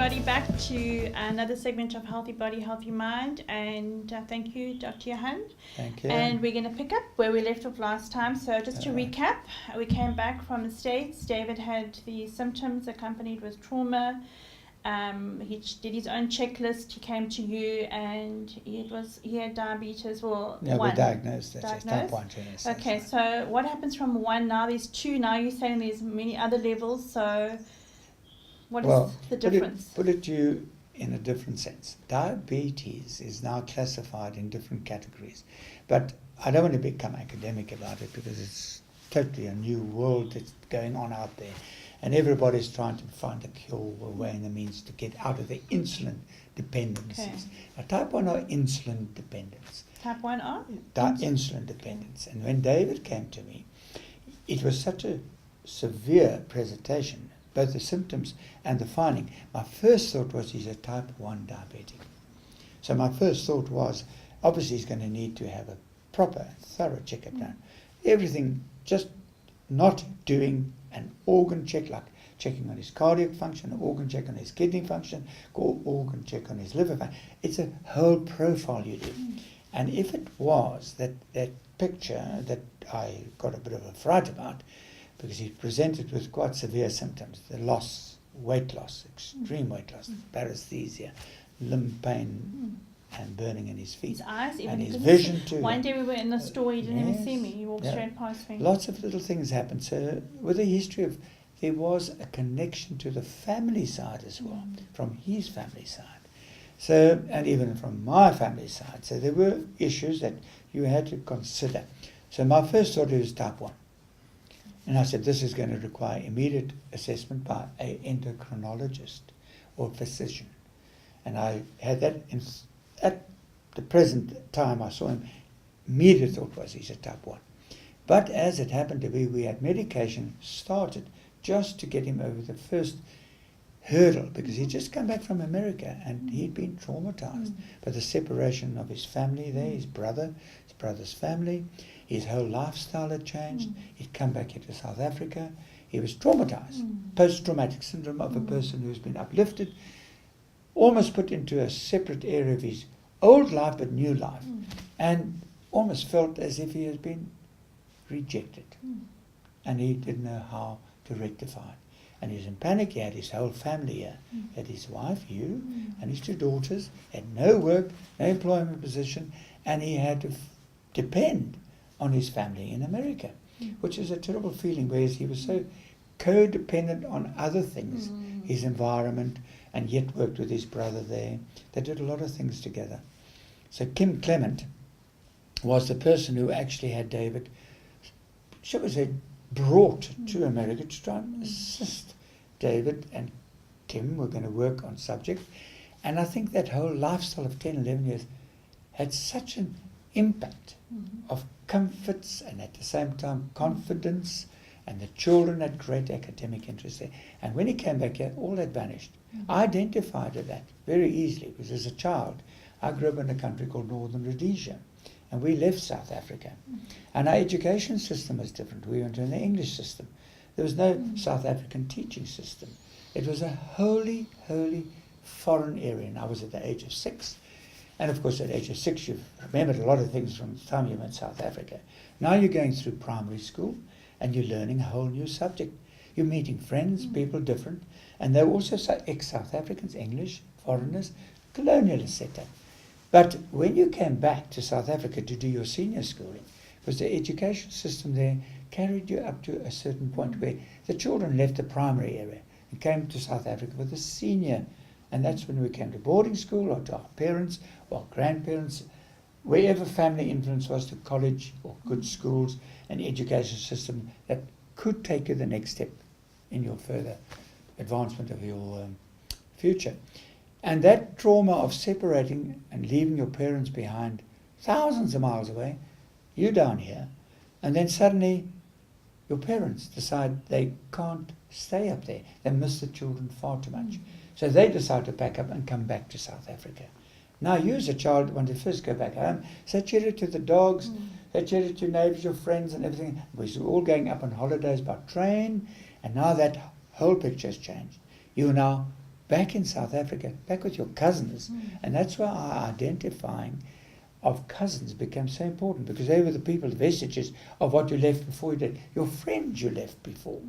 everybody back to another segment of Healthy Body, Healthy Mind. And thank you, Dr. Johann. Thank you. And we're going to pick up where we left off last time. So just to recap, we came back from the States. David had the symptoms accompanied with trauma. He did his own checklist. He came to you, and he had diabetes. Well, no, one. we diagnosed that. Diagnosed? Type 1 tennis. Okay, so what happens from 1? Now there's 2. Now you're saying there's many other levels. So what is the difference? Put it to you in a different sense. Diabetes is now classified in different categories, but I don't want to become academic about it because it's totally a new world that's going on out there. And everybody's trying to find a cure or way and a means to get out of the insulin dependencies. Okay. Now, type 1 are insulin dependence. Type 1 are? Insulin dependence. And when David came to me, it was such a severe presentation, both the symptoms and the finding. My first thought was he's a type 1 diabetic. So my first thought was, obviously he's going to need to have a proper, thorough checkup done. Everything, just not doing an organ check, like checking on his cardiac function, an organ check on his kidney function, organ check on his liver function. It's a whole profile you do. And if it was that picture that I got a bit of a fright about, because he presented with quite severe symptoms, the loss, weight loss, extreme weight loss, paresthesia, limb pain, and burning in his feet. His eyes, even and his vision too. One day we were in the store, he didn't even see me. He walked Yeah. straight past me. Lots of little things happened. So with a history of, there was a connection to the family side as well, from his family side. So, and even from my family side. So there were issues that you had to consider. So my first thought was type 1. And I said, this is going to require immediate assessment by an endocrinologist or physician. And I had that at the present time I saw him, immediate thought was he's a type 1. But as it happened to be, we had medication started just to get him over the first hurdle, because he'd just come back from America and he'd been traumatized by the separation of his family there, his brother's family. His whole lifestyle had changed. He'd come back here to South Africa. He was traumatized. Post-traumatic syndrome of a person who's been uplifted, almost put into a separate area of his old life but new life, and almost felt as if he had been rejected. And he didn't know how to rectify it. And he was in panic. He had his whole family here. He had his wife, you, and his 2 daughters. He had no work, no employment position, and he had to depend on his family in America, which is a terrible feeling, whereas he was so codependent on other things, his environment, and yet worked with his brother there. They did a lot of things together. So Kim Clement was the person who actually had David, shall we say, brought to America to try and assist David, and Kim were going to work on subject. And I think that whole lifestyle of 10, 11 years had such an impact of comforts and at the same time confidence, and the children had great academic interest there. And when he came back here, all had vanished. I identified that very easily, because as a child, I grew up in a country called Northern Rhodesia, and we left South Africa. And our education system was different. We went in the English system. There was no South African teaching system. It was a wholly foreign area. And I was at the age of 6. And of course, at the age of 6, you've remembered a lot of things from the time you were in South Africa. Now you're going through primary school, and you're learning a whole new subject. You're meeting friends, people different, and they're also ex-South Africans, English, foreigners, colonialist setup. But when you came back to South Africa to do your senior schooling, because the education system there carried you up to a certain point where the children left the primary area and came to South Africa for the senior, and that's when we came to boarding school or to our parents or grandparents, wherever family influence was, to college or good schools and education system that could take you the next step in your further advancement of your future. And that trauma of separating and leaving your parents behind thousands of miles away, you down here, and then suddenly your parents decide they can't stay up there. They miss the children far too much. So they decide to pack up and come back to South Africa. Now you as a child want to first go back home, say cheerio to the dogs, say cheerio to your neighbours, your friends and everything. We're all going up on holidays by train, and now that whole picture has changed. You're now back in South Africa, back with your cousins. And that's why our identifying of cousins became so important, because they were the people, the vestiges of what you left before you did. Your friends you left before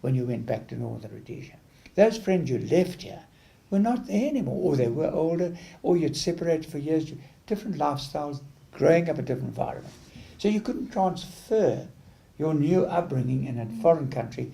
when you went back to Northern Rhodesia. Those friends you left here were not there anymore, or they were older, or you'd separated for years, different lifestyles, growing up in a different environment. So you couldn't transfer your new upbringing in a foreign country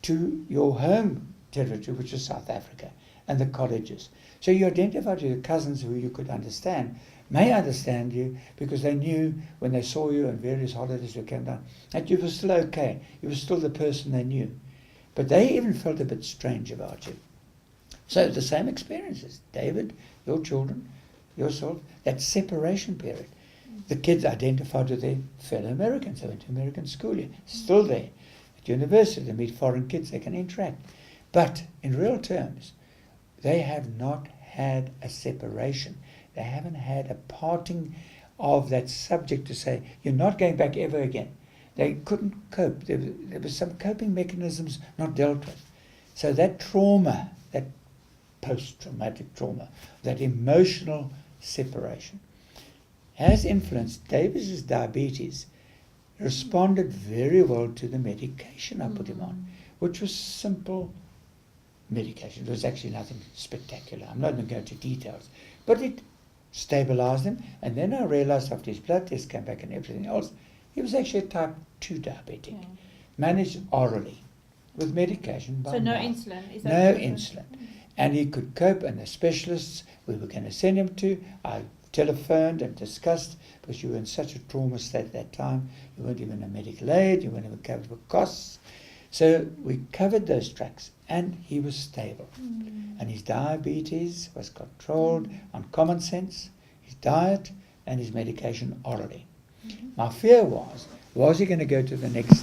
to your home territory, which is South Africa, and the colleges. So you identified with your cousins who you could understand, may understand you, because they knew when they saw you on various holidays that came down, that you were still okay. You were still the person they knew. But they even felt a bit strange about you. So the same experiences. David, your children, yourself, that separation period. The kids identified with their fellow Americans. They went to American school here. Still there. At university, they meet foreign kids. They can interact. But in real terms, they have not had a separation. They haven't had a parting of that subject to say, you're not going back ever again. They couldn't cope. There were some coping mechanisms not dealt with. So that trauma, that post-traumatic trauma, that emotional separation, has influenced David's diabetes. Responded very well to the medication I put him on, which was simple medication. It was actually nothing spectacular. I'm not going to go into details. But it stabilized him. And then I realized after his blood test came back and everything else, he was actually a type 2 diabetic. Yeah. Managed orally with medication. So no mouth. insulin? Is that No different? insulin. And he could cope, and the specialists we were going to send him to, I telephoned and discussed, because you were in such a trauma state at that time, you weren't even a medical aid, you weren't even covered for costs. So we covered those tracks, and he was stable. And his diabetes was controlled on common sense, his diet, and his medication orally. My fear was he going to go to the next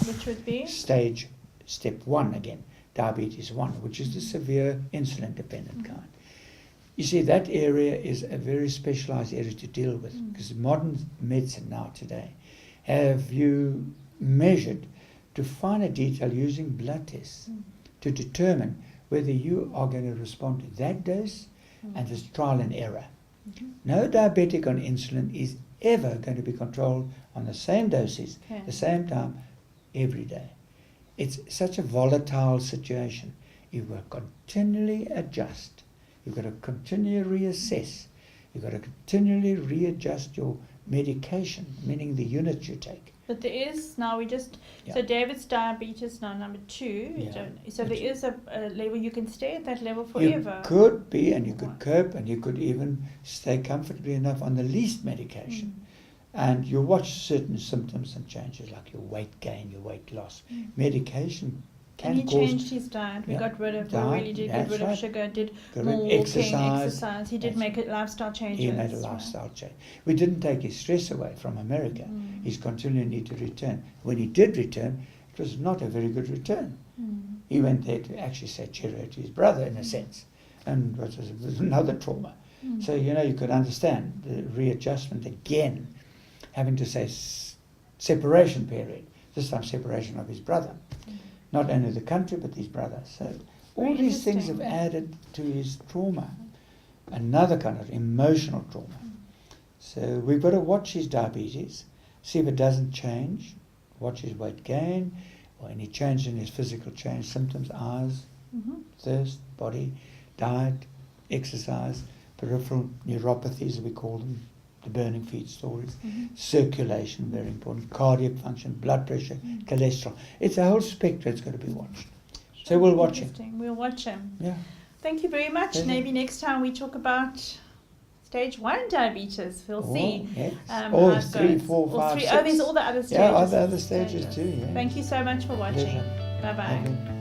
Which would be? stage, step 1 again, diabetes 1, which is the severe insulin dependent kind. You see, that area is a very specialized area to deal with, because modern medicine now today have you measured to finer detail using blood tests to determine whether you are going to respond to that dose, and there's trial and error. No diabetic on insulin is ever going to be controlled on the same doses, the same time, every day. It's such a volatile situation. You've got to continually adjust. You've got to continually reassess. You've got to continually readjust your medication, meaning the units you take. But there is now, so David's diabetes now number 2. So there is a level, you can stay at that level forever. You could be, and you could cope, and you could even stay comfortably enough on the least medication. And you watch certain symptoms and changes, like your weight gain, your weight loss. Medication can and he cause... changed his diet. We got rid of, diet, we really did get rid of sugar, did got more rid- walking, exercise. exercise. He did make a lifestyle changes. He made a lifestyle change. We didn't take his stress away from America. He's continually need to return. When he did return, it was not a very good return. He went there to actually say cheerio to his brother, in a sense, and it was another trauma. So, you could understand the readjustment again, having to say separation period, this time separation of his brother. Not only the country, but his brother. So all these things have added to his trauma, another kind of emotional trauma. So we've got to watch his diabetes, see if it doesn't change, watch his weight gain, or any change in his physical change, symptoms, eyes, thirst, body, diet, exercise, peripheral neuropathies, we call them, the burning feet stories, circulation, very important, cardiac function, blood pressure, cholesterol. It's a whole spectrum that's got to be watched. So we'll watch him. We'll watch him. Yeah. Thank you very much. Pleasure. Maybe next time we talk about stage 1 diabetes. We'll see. Yes. How it 3, goes. 4, 5, 6. Oh, there's all the other stages. Yeah, other stages too. Yeah. Thank you so much for watching. Pleasure. Bye-bye. Okay.